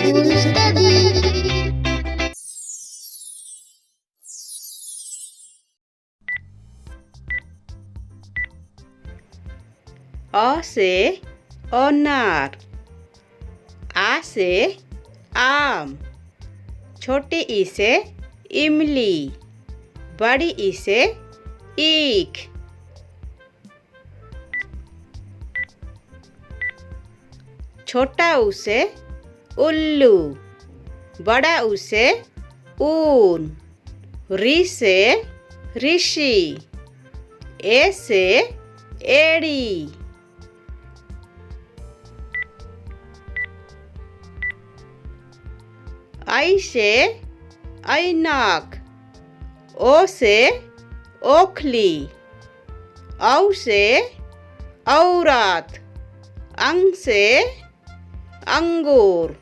School Study. अ से अनार, आ से आम, छोटी ई से इमली, बड़ी ई से ईख। छोटा ऊ से उल्लू, बड़ा ऊ से ऊन, री से ऋषि, ए से एड़ी। आई से ऐनक, ओ से ओखली, औ से औरत, अंग से अंगूर।